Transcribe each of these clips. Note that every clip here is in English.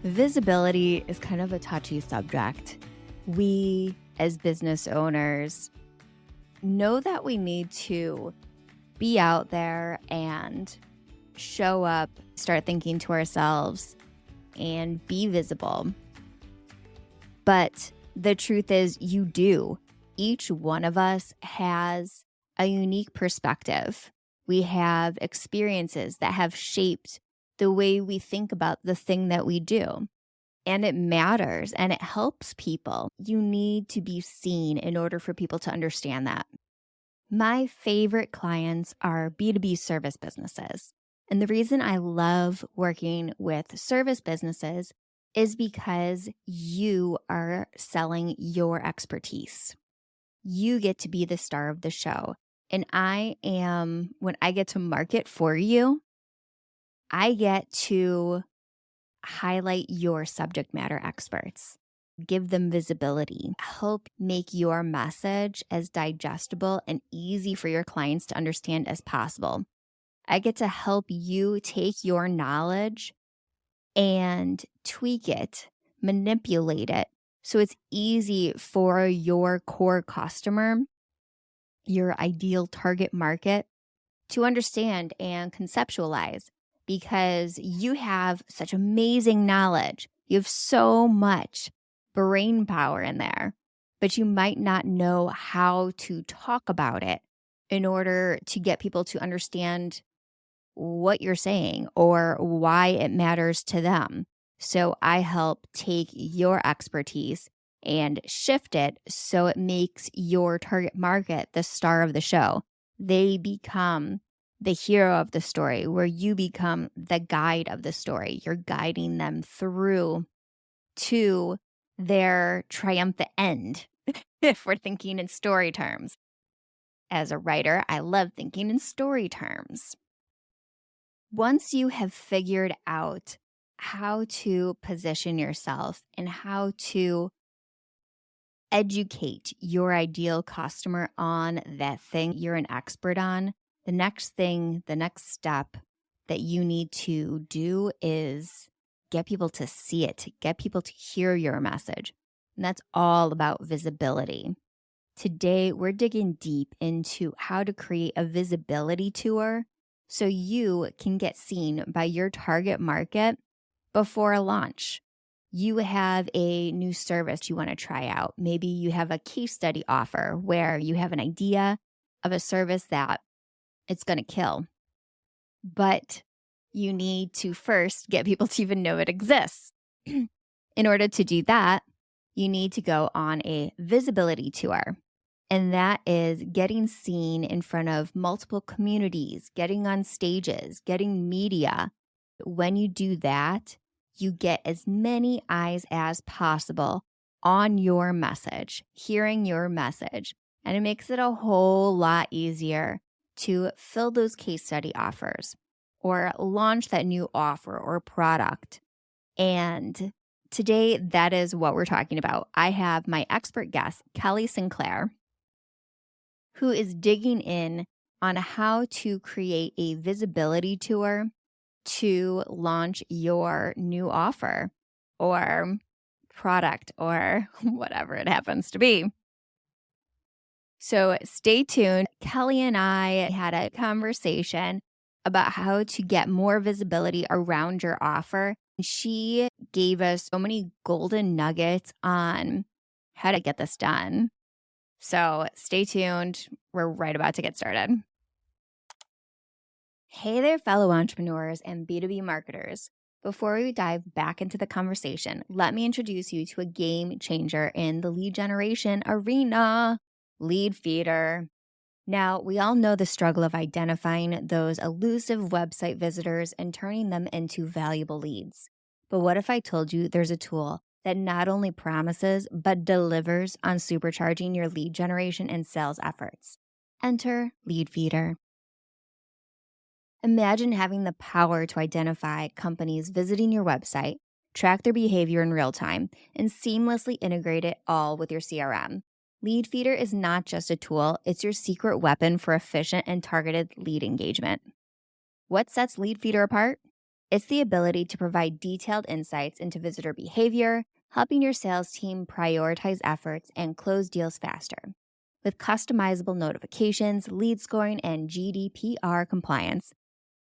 Visibility is kind of a touchy subject. We, as business owners, know that we need to be out there and show up, start thinking to ourselves, and be visible. But the truth is, you do. Each one of us has a unique perspective. We have experiences that have shaped the way we think about the thing that we do. And it matters and it helps people. You need to be seen in order for people to understand that. My favorite clients are B2B service businesses. And the reason I love working with service businesses is because you are selling your expertise. You get to be the star of the show. And when I get to market for you, I get to highlight your subject matter experts, give them visibility, help make your message as digestible and easy for your clients to understand as possible. I get to help you take your knowledge and tweak it, manipulate it, so it's easy for your core customer, your ideal target market, to understand and conceptualize, because you have such amazing knowledge. You have so much brain power in there, but you might not know how to talk about it in order to get people to understand what you're saying or why it matters to them. So I help take your expertise and shift it so it makes your target market the star of the show. They become the hero of the story, where you become the guide of the story. You're guiding them through to their triumphant end, if we're thinking in story terms. As a writer, I love thinking in story terms. Once you have figured out how to position yourself and how to educate your ideal customer on that thing you're an expert on, the next step that you need to do is get people to see it, get people to hear your message. And that's all about visibility. Today, we're digging deep into how to create a visibility tour so you can get seen by your target market before a launch. You have a new service you want to try out. Maybe you have a case study offer where you have an idea of a service that it's going to kill. But you need to first get people to even know it exists. In order to do that, you need to go on a visibility tour. And that is getting seen in front of multiple communities, getting on stages, getting media. When you do that, you get as many eyes as possible on your message, hearing your message. And it makes it a whole lot easier to fill those case study offers or launch that new offer or product. And today, that is what we're talking about. I have my expert guest, Kelly Sinclair, who is digging in on how to create a visibility tour to launch your new offer or product or whatever it happens to be. So stay tuned. Kelly and I had a conversation about how to get more visibility around your offer. She gave us so many golden nuggets on how to get this done. So stay tuned. We're right about to get started. Hey there, fellow entrepreneurs and B2B marketers. Before we dive back into the conversation, let me introduce you to a game changer in the lead generation arena, Lead Feeder. Now, we all know the struggle of identifying those elusive website visitors and turning them into valuable leads. But what if I told you there's a tool that not only promises, but delivers on supercharging your lead generation and sales efforts? Enter Lead Feeder. Imagine having the power to identify companies visiting your website, track their behavior in real time, and seamlessly integrate it all with your CRM. Lead Feeder is not just a tool, it's your secret weapon for efficient and targeted lead engagement. What sets Lead Feeder apart? It's the ability to provide detailed insights into visitor behavior, helping your sales team prioritize efforts and close deals faster. With customizable notifications, lead scoring, and GDPR compliance,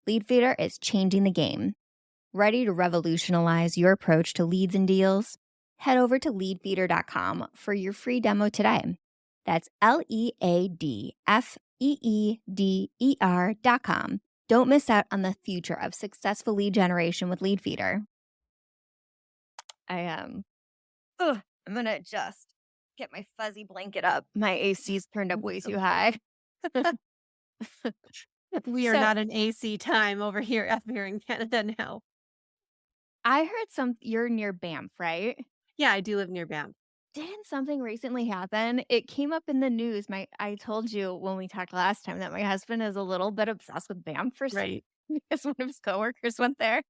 Leadfeeder is changing the game. Ready to revolutionize your approach to leads and deals? Head over to leadfeeder.com for your free demo today. That's LEADFEEDER.com. Don't miss out on the future of successful lead generation with Leadfeeder. I'm gonna just get my fuzzy blanket up. My AC's turned up way too high. We are So not an AC time over here in Canada now. I heard you're near Banff, right? Yeah, I do live near Banff. Didn't something recently happen? It came up in the news. I told you when we talked last time that my husband is a little bit obsessed with Banff for some Right. because one of his coworkers went there.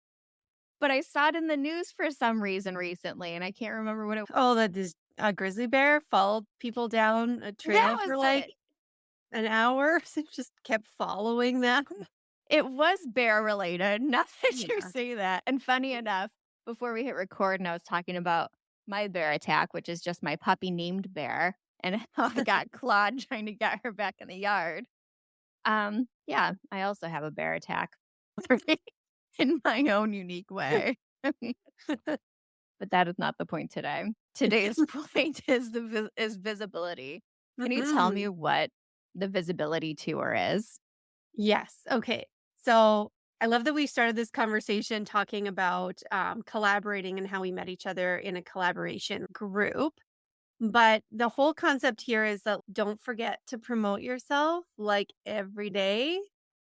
But I saw it in the news for some reason recently, and I can't remember what it. Oh, that this a grizzly bear followed people down a That trail was for like it. an hour. So just kept following them. It was bear related. Now that you Yeah. say that, and funny enough, before we hit record, and I was talking about my bear attack, which is just my puppy named Bear, and how I got clawed trying to get her back in the yard. Yeah, I also have a bear attack in my own unique way. But that is not the point today. Today's point is is visibility. Can you tell me Mhm. what the visibility tour is? Yes. Okay. So I love that we started this conversation talking about collaborating and how we met each other in a collaboration group. But the whole concept here is that don't forget to promote yourself like every day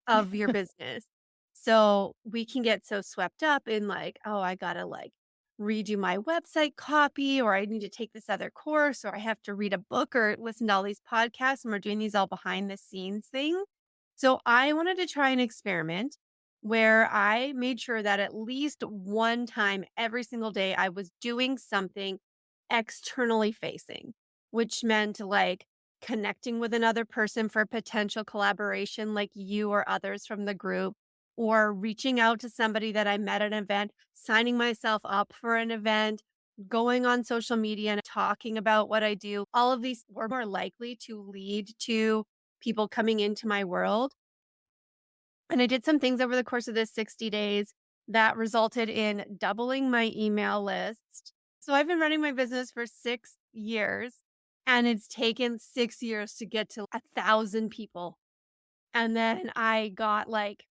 of your business. So we can get so swept up in like, oh, I gotta like redo my website copy, or I need to take this other course, or I have to read a book or listen to all these podcasts. And we're doing these all behind the scenes thing. So I wanted to try an experiment where I made sure that at least one time every single day I was doing something externally facing, which meant like connecting with another person for potential collaboration, like you or others from the group, or reaching out to somebody that I met at an event, signing myself up for an event, going on social media and talking about what I do. All of these were more likely to lead to people coming into my world. And I did some things over the course of this 60 days that resulted in doubling my email list. So I've been running my business for 6 years, and it's taken 6 years to get to 1,000 people. And then I got like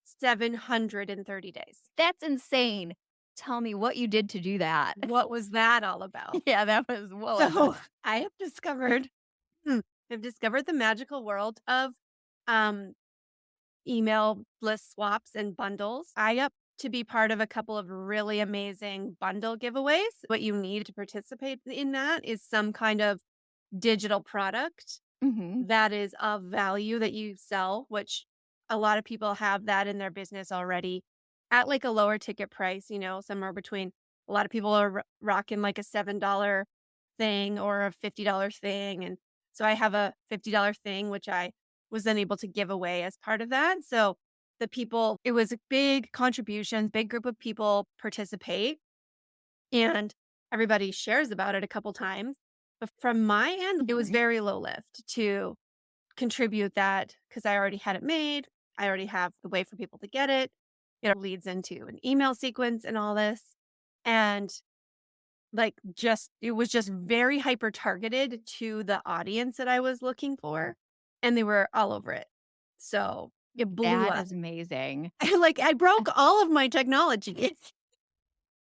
730 days. That's insane. Tell me what you did to do that. What was that all about? Yeah, that was what was So it? I have discovered, I've discovered the magical world of um, email list swaps and bundles. I up to be part of a couple of really amazing bundle giveaways. What you need to participate in that is some kind of digital product Mhm. that is of value that you sell, which a lot of people have that in their business already at like a lower ticket price, somewhere between a lot of people are rocking like a $7 thing or a $50 thing. And so I have a $50 thing, which I was then able to give away as part of that. So it was a big contribution, big group of people participate, and everybody shares about it a couple times. But from my end, it was Mhm. very low lift to contribute that because I already had it made. I already have the way for people to get it. It leads into an email sequence and all this. And like it was just very hyper targeted to the audience that I was looking for. And they were all over it. So it blew That up. is amazing. Like I broke all of my technology.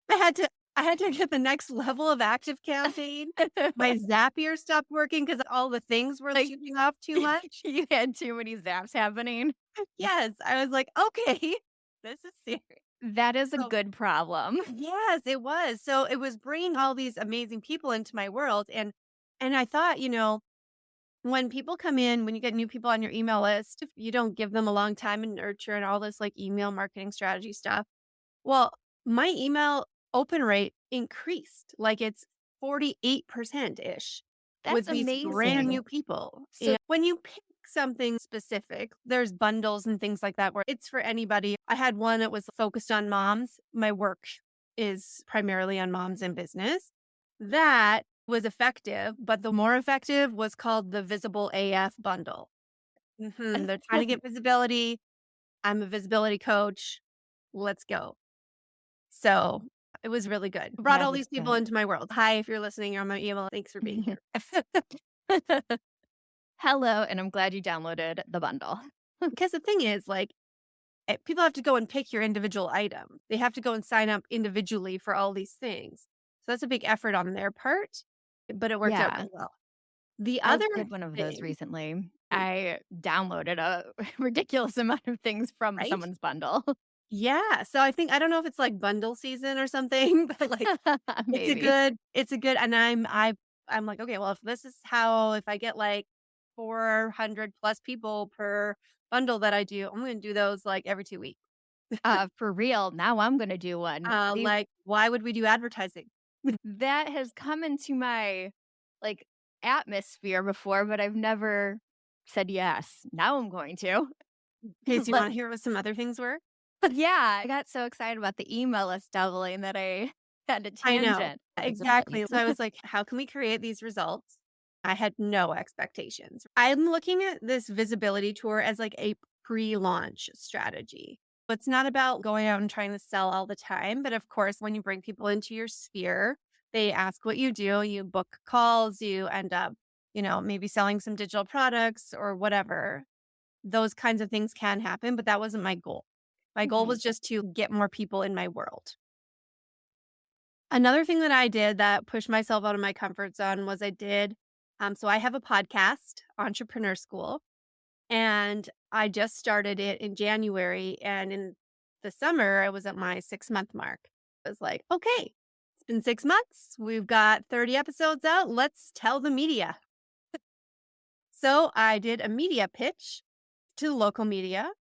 I had to I had to get the next level of active campaign. My Zapier stopped working because all the things were Like, shooting off too much. you had too many zaps happening. Yes, I was like, "Okay, this is serious." That is a So good problem. yes, it was. So it was bringing all these amazing people into my world, and I thought, when people come in, when you get new people on your email list, if you don't give them a long time and nurture and all this like email marketing strategy stuff. Well, my email open rate increased, like it's 48% ish That's with these brand amazing. new people. So And when you pick something specific. There's bundles and things like that where it's for anybody. I had one that was focused on moms. My work is primarily on moms in business. That was effective, but the more effective was called the Visible AF bundle. They're trying to get visibility. I'm a visibility coach. Let's go. So it was really good. Brought all That is these people great. into my world. Hi, if you're listening, you're on my email. Thanks for being here. Hello, and I'm glad you downloaded the bundle. Because the thing is, like, people have to go and pick your individual item. They have to go and sign up individually for all these things. So that's a big effort on their part, but it worked out Yeah, really well. The I other did one of those thing, recently. I downloaded a ridiculous amount of things from right? someone's bundle. Yeah. So I don't know if it's like bundle season or something, but like Maybe. it's a good, and I'm like, okay, well, if this is how, if I get like 400 plus people per bundle that I do, I'm going to do those like every 2 weeks. For real, now I'm gonna do one. See, Like, why would we do advertising? that has come into my, like, atmosphere before, but I've never said yes. Now I'm going to. Okay, so you Let want to hear what some other things were? Yeah, I got so excited about the email list doubling that I had a I know. tangent. That's Exactly. funny. So I was like, how can we create these results? I had no expectations. I'm looking at this visibility tour as like a pre-launch strategy. It's not about going out and trying to sell all the time, but of course, when you bring people into your sphere, they ask what you do, you book calls, you end up, maybe selling some digital products or whatever. Those kinds of things can happen, but that wasn't my goal. My goal Mhm. was just to get more people in my world. Another thing that I did that pushed myself out of my comfort zone was so I have a podcast, Entrepreneur School, and I just started it in January. And in the summer, I was at my 6 month mark. I was like, okay, it's been 6 months. We've got 30 episodes out. Let's tell the media. So I did a media pitch to local media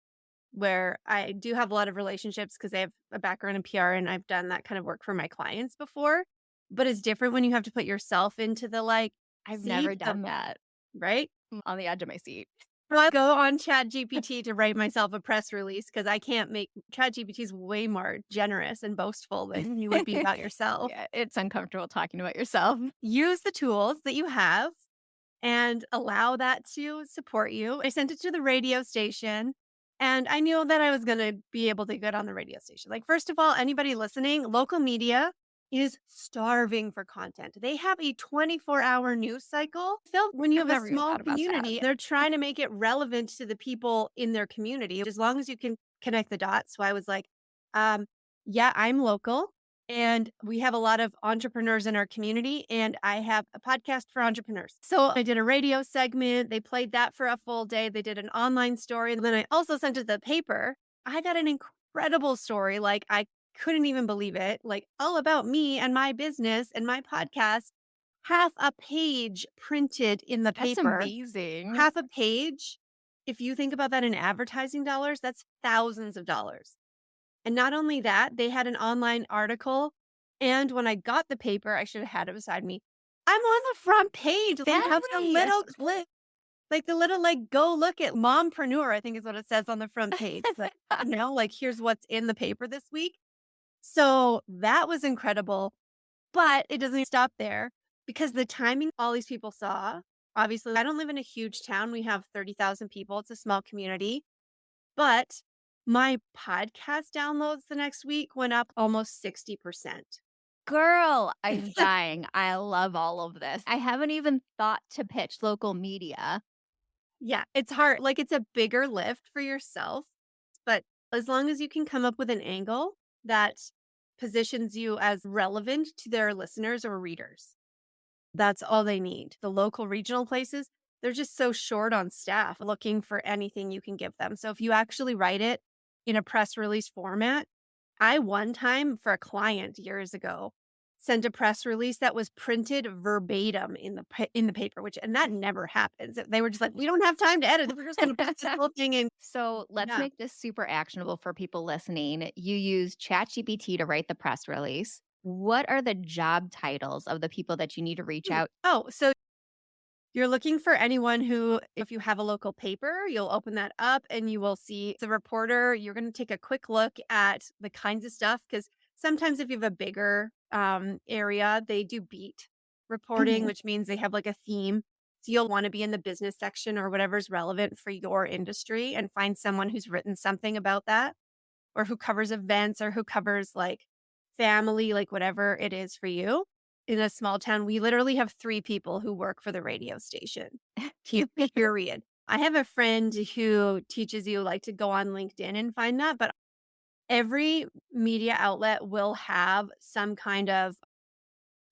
where I do have a lot of relationships because I have a background in PR and I've done that kind of work for my clients before. But it's different when you have to put yourself into the like I've seat never of, done that. right? I'm on the edge of my seat. So I go on Chat GPT to write myself a press release because I can't make Chat GPT is way more generous and boastful than you would be about yourself. Yeah, it's uncomfortable talking about yourself. Use the tools that you have and allow that to support you. I sent it to the radio station and I knew that I was going to be able to get on the radio station. Like, first of all, anybody listening, local media is starving for content. They have a 24-hour news cycle. Felt when you I've have a never even small thought about that. community, they're trying to make it relevant to the people in their community as long as you can connect the dots. So I was like, um, yeah, I'm local. And we have a lot of entrepreneurs in our community, and I have a podcast for entrepreneurs. So I did a radio segment. They played that for a full day. They did an online story. And then I also sent it to the paper. I got an incredible story. Like, I couldn't even believe it. Like, all about me and my business and my podcast. Half a page printed in the That's paper. amazing. Half a page. If you think about that in advertising dollars, that's thousands of dollars. And not only that, they had an online article. And when I got the paper, I should have had it beside me. I'm on the front page. They have the Family. little clip, like the little, like, go look at mompreneur, I think is what it says on the front page. Like, like, here's what's in the paper this week. So that was incredible. But it doesn't stop there because the timing all these people saw, obviously, I don't live in a huge town. We have 30,000 people. It's a small community. But my podcast downloads the next week went up almost 60%. Girl, I'm dying. I love all of this. I haven't even thought to pitch local media. Yeah, it's hard. Like, it's a bigger lift for yourself, but as long as you can come up with an angle that positions you as relevant to their listeners or readers, that's all they need. The local regional places, they're just so short on staff looking for anything you can give them. So if you actually write it in a press release format, I one time for a client years ago sent a press release that was printed verbatim in the paper, and that never happens. They were just like, we don't have time to edit. We're just going to put this whole thing in. So let's Yeah. make this super actionable for people listening. You use ChatGPT to write the press release. What are the job titles of the people that you need to reach out? Oh, so You're looking for anyone who, if you have a local paper, you'll open that up and you will see the reporter. You're going to take a quick look at the kinds of stuff because sometimes if you have a bigger area, they do beat reporting, Mhm. which means they have like a theme. So you'll want to be in the business section or whatever's relevant for your industry and find someone who's written something about that or who covers events or who covers like family, like whatever it is for you. In a small town, we literally have 3 people who work for the radio station. Period. I have a friend who teaches you like to go on LinkedIn and find that, but every media outlet will have some kind of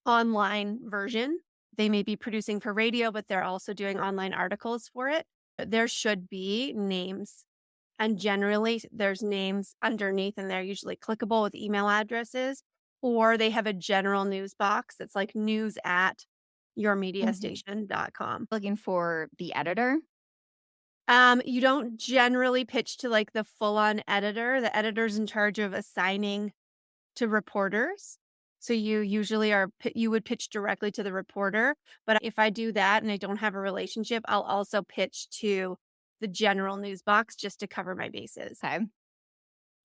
online version. They may be producing for radio, but they're also doing online articles for it. There should be names. And generally, there's names underneath, and they're usually clickable with email addresses, or they have a general news box that's like news at Mhm. yourmediastation.com. Looking for the editor? You don't generally pitch to like the full on editor. The editor's in charge of assigning to reporters. So you usually you would pitch directly to the reporter. But if I do that and I don't have a relationship, I'll also pitch to the general news box just to cover my bases. Okay.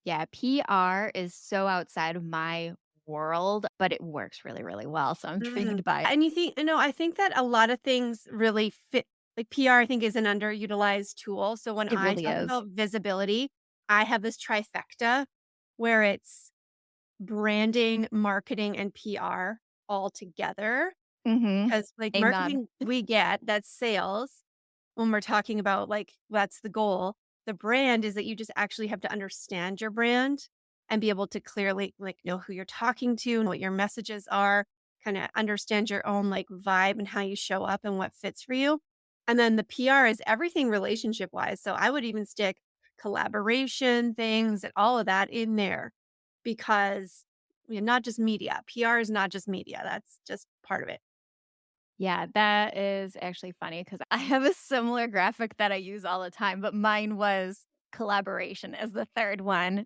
Yeah, PR is so outside of my world, but it works really, really well, so I'm intrigued by it. And you think, I think that a lot of things really fit. Like PR, I think is an underutilized tool. So when It I really talk is. about visibility, I have this trifecta where it's branding, marketing, and PR all together. Mhm. Because like Amen. marketing we get, that's sales. When we're talking about like that's the goal. The brand is that you just actually have to understand your brand and be able to clearly like know who you're talking to and what your messages are, kind of understand your own like vibe and how you show up and what fits for you. And then the PR is everything relationship wise. So I would even stick collaboration things and all of that in there because not just media. PR is not just media. That's just part of it. Yeah, that is actually funny because I have a similar graphic that I use all the time, but mine was collaboration as the 3rd one,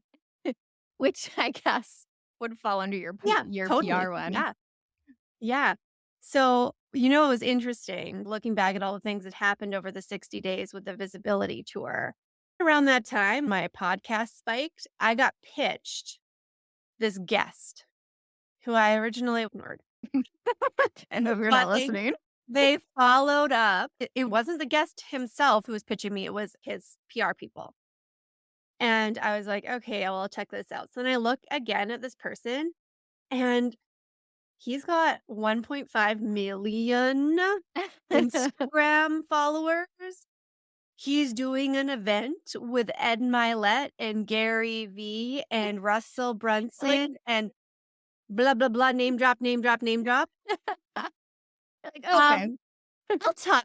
which I guess would fall under Yeah, your totally. PR one. Yeah. Yeah. So, it was interesting looking back at all the things that happened over the 60 days with the visibility tour. Around that time, my podcast spiked. I got pitched this guest who I originally ignored, And if you're not but listening. they followed up. It wasn't the guest himself who was pitching me, it was his PR people. And I was like, okay, well, I'll check this out. So then I look again at this person and he's got 1.5 million Instagram followers. He's doing an event with Ed Milet and Gary V and Russell Like Brunson and blah blah blah name drop name drop name drop. like, okay. Um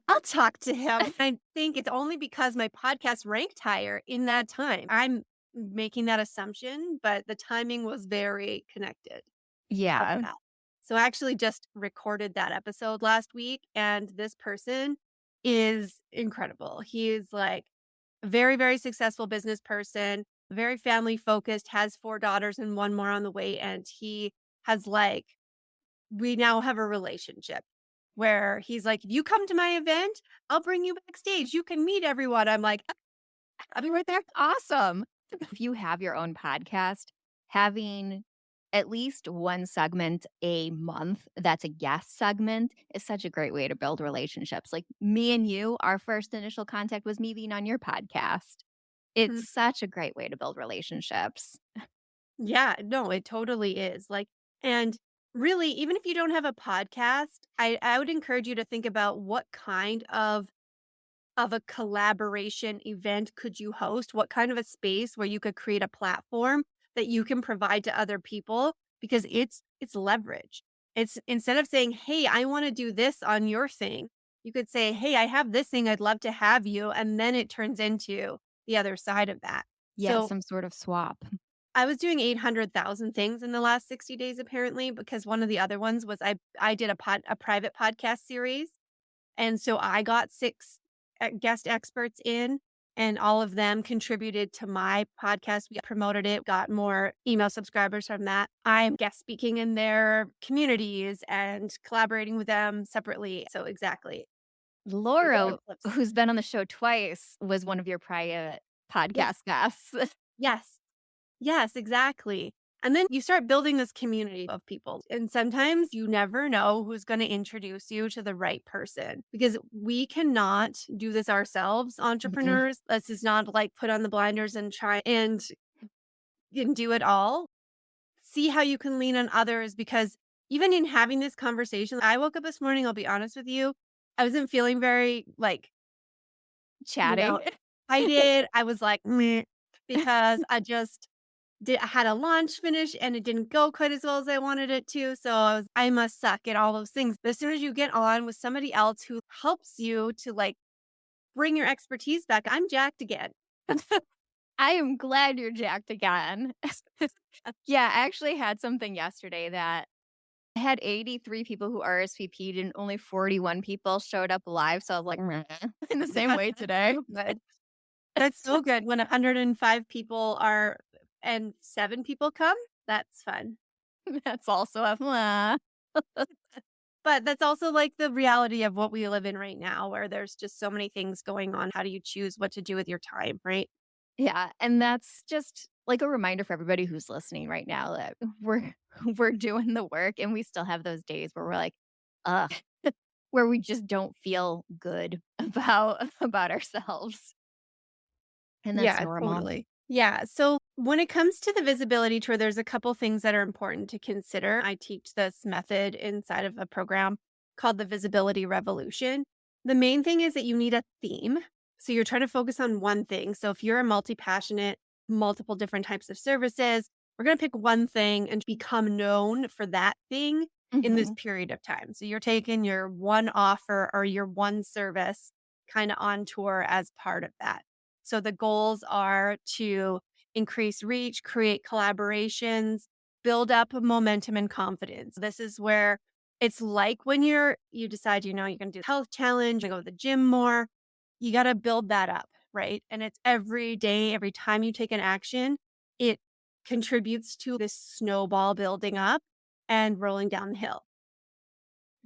I'll talk to him. I think it's only because my podcast ranked higher in that time. I'm making that assumption, but the timing was very connected of Yeah. that. So I actually just recorded that episode last week, and this person is incredible. He's like a very, very successful business person, very family focused, has 4 daughters and 1 more on the way. And he has like, we now have a relationship where he's like, if you come to my event, I'll bring you backstage. You can meet everyone. I'm like, I'll be right there. Awesome. If you have your own podcast, having at least one segment a month that's a guest segment is such a great way to build relationships. Like me and you, our first initial contact was me being on your podcast. It's such a great way to build relationships. Yeah, no, it totally is. Like, and really, even if you don't have a podcast, I would encourage you to think about what kind of a collaboration event could you host? What kind of a space where you could create a platform that you can provide to other people because it's leverage. It's instead of saying, "Hey, I want to do this on your thing." You could say, "Hey, I have this thing I'd love to have you." And then it turns into the other side of that. Yeah, So, some sort of swap. I was doing 800,000 things in the last 60 days apparently because one of the other ones was I did a private podcast series and so I got 6 guest experts in and all of them contributed to my podcast. We promoted it, got more email subscribers from that. I'm guest speaking in their communities and collaborating with them separately. So exactly. There's a lot Laura, of clips. who's been on the show twice, was one of your private Yes. podcast guests. Yes. Yes, exactly. And then you start building this community of people. And sometimes you never know who's going to introduce you to the right person because we cannot do this ourselves, Mhm. entrepreneurs. This is not like put on the blinders and try and do it all. See how you can lean on others because even in having this conversation, I woke up this morning, I'll be honest with you, I wasn't feeling very like, you Chatty. know, I did. I was like, meh, because I had a launch finish and it didn't go quite as well as I wanted it to. So I must suck at all those things. But as soon as you get on with somebody else who helps you to like bring your expertise back, I'm jacked again. I am glad you're jacked again. Yeah, I actually had something yesterday that had 83 people who RSVP'd and only 41 people showed up live. So I was like, "Meh." In the same way That's today. so good. That's so good when 105 people are and 7 people come. That's fun. That's also a "Meh." But that's also like the reality of what we live in right now where there's just so many things going on. How do you choose what to do with your time, right? Yeah, and that's just like a reminder for everybody who's listening right now that we're we're doing the work and we still have those days where we're like, ugh, where we just don't feel good about ourselves. And that's Yeah, normal. totally. Yeah. So when it comes to the visibility tour, there's a couple things that are important to consider. I teach this method inside of a program called the Visibility Revolution. The main thing is that you need a theme. So you're trying to focus on one thing. So if you're a multi passionate, multiple different types of services, we're going to pick one thing and become known for that thing in this Mhm. period of time. So you're taking your one offer or your one service kind of on tour as part of that. So the goals are to increase reach, create collaborations, build up momentum and confidence. This is where it's like when you decide, you're going to do the health challenge, you go to the gym more, you got to build that up, right? And it's every day, every time you take an action, it contributes to this snowball building up and rolling down the hill.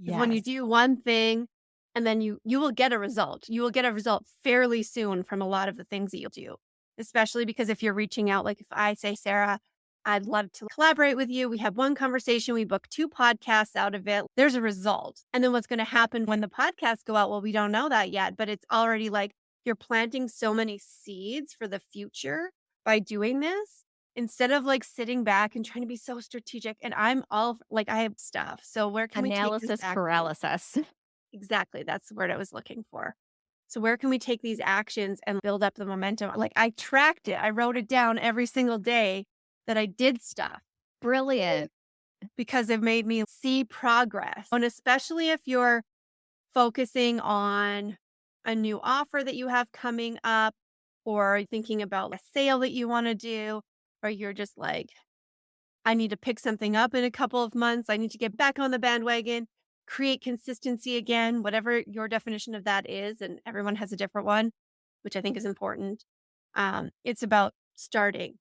'Cause when you Yes. do one thing and then you will get a result. You will get a result fairly soon from a lot of the things that you'll do, especially because if you're reaching out, like if I say, Sarah, I'd love to collaborate with you. We have one conversation, we book 2 podcasts out of it. There's a result. And then what's going to happen when the podcasts go out? Well, we don't know that yet, but it's already like you're planting so many seeds for the future by doing this instead of like sitting back and trying to be so strategic. And I'm all like, I have stuff. So where can we take this Analysis action? paralysis. Exactly. That's the word I was looking for. So where can we take these actions and build up the momentum? Like I tracked it. I wrote it down every single day that I did stuff Brilliant. because it made me see progress. And especially if you're focusing on a new offer that you have coming up or thinking about a sale that you want to do, or you're just like, I need to pick something up in a couple of months. I need to get back on the bandwagon, create consistency again, whatever your definition of that is. And everyone has a different one, which I think is important. It's about starting,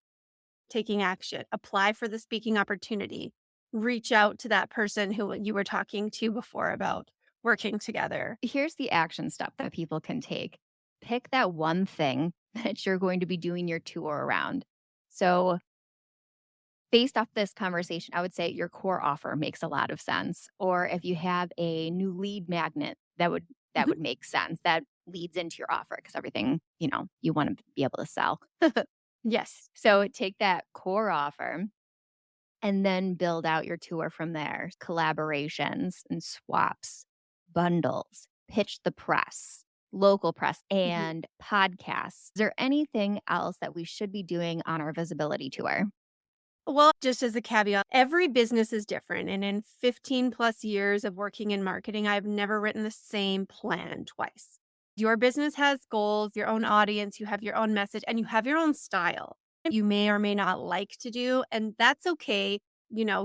taking action, apply for the speaking opportunity, reach out to that person who you were talking to before about working together. Here's the action step that people can take. Pick that one thing that you're going to be doing your tour around. So based off this conversation, I would say your core offer makes a lot of sense. Or if you have a new lead magnet, that Mhm. would make sense. That leads into your offer because everything, you want to be able to sell. Yes. So take that core offer and then build out your tour from there. Collaborations and swaps, bundles, pitch the press, local press, Mhm. and podcasts. Is there anything else that we should be doing on our visibility tour? Well, just as a caveat, every business is different. And in 15 plus years of working in marketing, I've never written the same plan twice. Your business has goals, your own audience, you have your own message, and you have your own style. You may or may not like to do, and that's okay.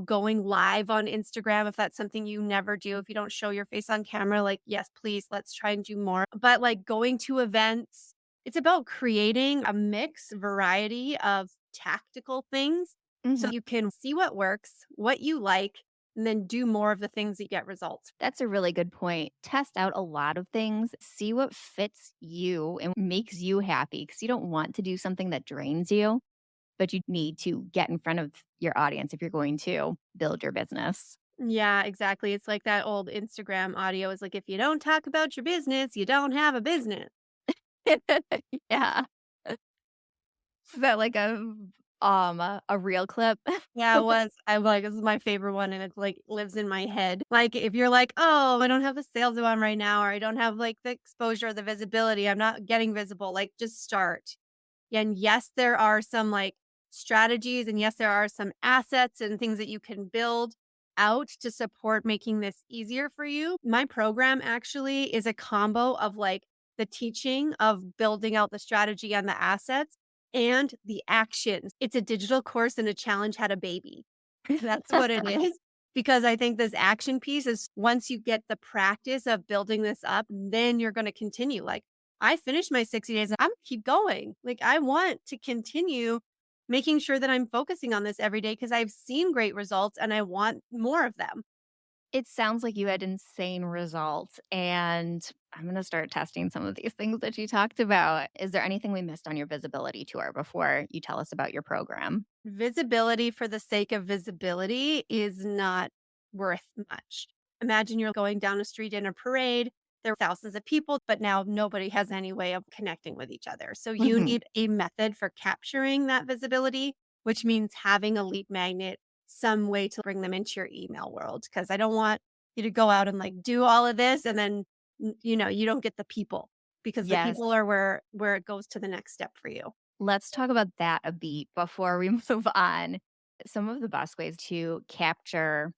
Going live on Instagram, if that's something you never do, if you don't show your face on camera, like, yes, please, let's try and do more. But like going to events, it's about creating a mix variety of tactical things so Mhm. you can see what works, what you like, and then do more of the things that get results. That's a really good point. Test out a lot of things, see what fits you and makes you happy because you don't want to do something that drains you, but you need to get in front of your audience if you're going to build your business. Yeah, exactly. It's like that old Instagram audio is like, if you don't talk about your business, you don't have a business. Yeah. Is that like a real clip? Yeah, it was. I'm like, this is my favorite one, and it like lives in my head. Like, if you're like, oh, I don't have the sales on right now, or I don't have like the exposure or the visibility, I'm not getting visible, like, just start. And yes, there are some like strategies, and yes, there are some assets and things that you can build out to support making this easier for you. My program actually is a combo of like the teaching of building out the strategy and the assets and the actions. It's a digital course and a challenge had a baby. That's what it is. Because I think this action piece is once you get the practice of building this up, then you're going to continue. Like, I finished my 60 days. I'm keep going. Like, I want to continue making sure that I'm focusing on this every day because I've seen great results and I want more of them. It sounds like you had insane results, and I'm going to start testing some of these things that you talked about. Is there anything we missed on your visibility tour before you tell us about your program? Visibility for the sake of visibility is not worth much. Imagine you're going down a street in a parade. There are thousands of people, but now nobody has any way of connecting with each other. So you Mhm. need a method for capturing that visibility, which means having a lead magnet, some way to bring them into your email world. Because I don't want you to go out and like do all of this and then you don't get the people because the Yes. people are where it goes to the next step for you. Let's talk about that a beat before we move on. Some of the best ways to capture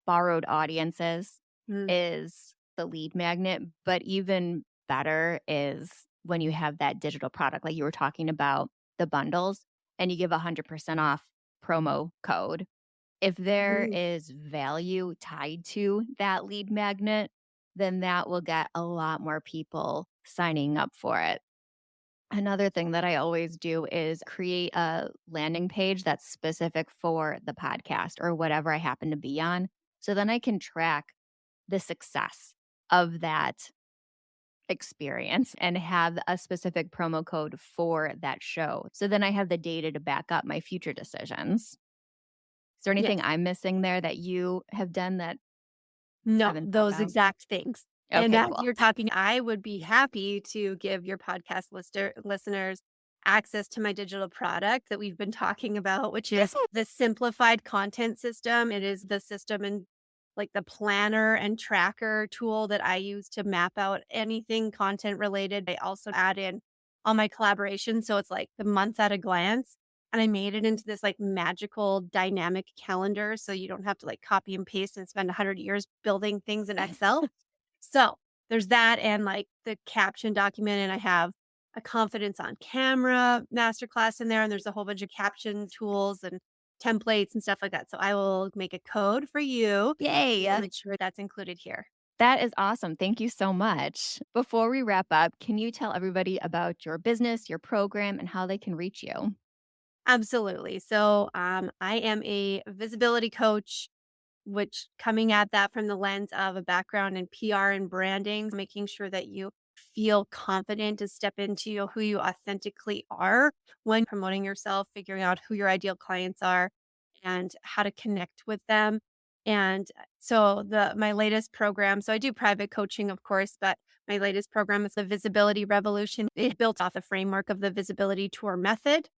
borrowed audiences Mm. is the lead magnet, but even better is when you have that digital product, like you were talking about the bundles, and you give 100% off promo code. If there Mm. is value tied to that lead magnet, then that will get a lot more people signing up for it. Another thing that I always do is create a landing page that's specific for the podcast or whatever I happen to be on. So then I can track the success of that experience and have a specific promo code for that show. So then I have the data to back up my future decisions. Is there anything Yes. I'm missing there that you have done that I No, haven't thought those about? exact things. And Okay, as cool. you're talking, I would be happy to give your podcast listeners access to my digital product that we've been talking about, which is the simplified content system. It is the system and like the planner and tracker tool that I use to map out anything content related. I also add in all my collaborations. So it's like the month at a glance. And I made it into this like magical dynamic calendar. So you don't have to like copy and paste and spend 100 years building things in Excel. So there's that and like the caption document. And I have a confidence on camera masterclass in there. And there's a whole bunch of caption tools and templates and stuff like that. So I will make a code for you. We'll Yay. make sure that's included here. That is awesome. Thank you so much. Before we wrap up, can you tell everybody about your business, your program, and how they can reach you? Absolutely. So I am a visibility coach, which coming at that from the lens of a background in PR and branding, making sure that you feel confident to step into who you authentically are when promoting yourself, figuring out who your ideal clients are and how to connect with them. And so the my latest program, so I do private coaching, of course, but my latest program is the Visibility Revolution. It built off the framework of the Visibility Tour method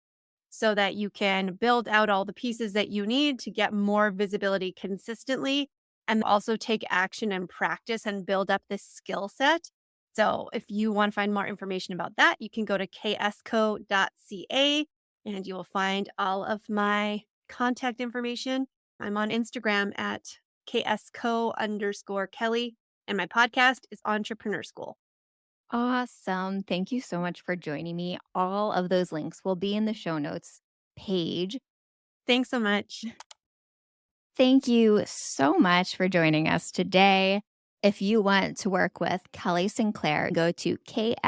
so that you can build out all the pieces that you need to get more visibility consistently and also take action and practice and build up this skill set. So, if you want to find more information about that, you can go to ksco.ca and you will find all of my contact information. I'm on Instagram at ksco_Kelly, and my podcast is Entrepreneur School. Awesome. Thank you so much for joining me. All of those links will be in the show notes page. Thanks so much. Thank you so much for joining us today. If you want to work with Kelly Sinclair, go to ksco.ca.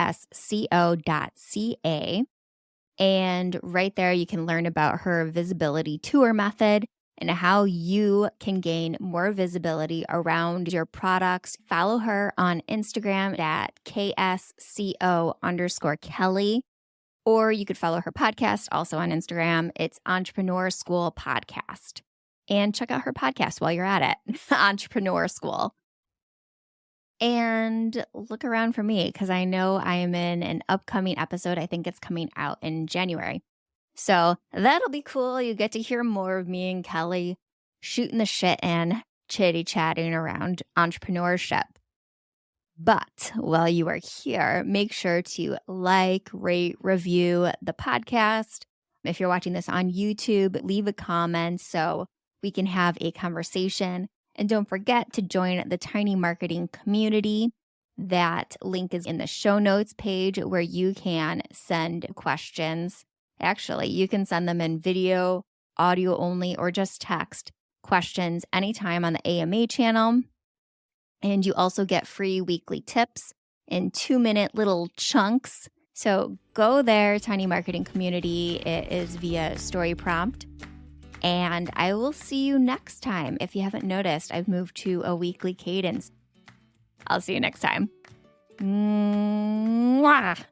And right there, you can learn about her visibility tour method and how you can gain more visibility around your products. Follow her on Instagram at KSCO_Kelly, or you could follow her podcast also on Instagram. It's Entrepreneur School Podcast. And check out her podcast while you're at it, Entrepreneur School. And look around for me because I know I am in an upcoming episode. I think it's coming out in January. So that'll be cool. You get to hear more of me and Kelly shooting the shit and chitty-chatting around entrepreneurship. But while you are here, make sure to like, rate, review the podcast. If you're watching this on YouTube, leave a comment so we can have a conversation. And don't forget to join the Tiny Marketing community. That link is in the show notes page where you can send questions. Actually, you can send them in video, audio only, or just text questions anytime on the AMA channel. And you also get free weekly tips in 2-minute little chunks. So go there, Tiny Marketing Community. It is via story prompt. And I will see you next time. If you haven't noticed, I've moved to a weekly cadence. I'll see you next time. Mwah!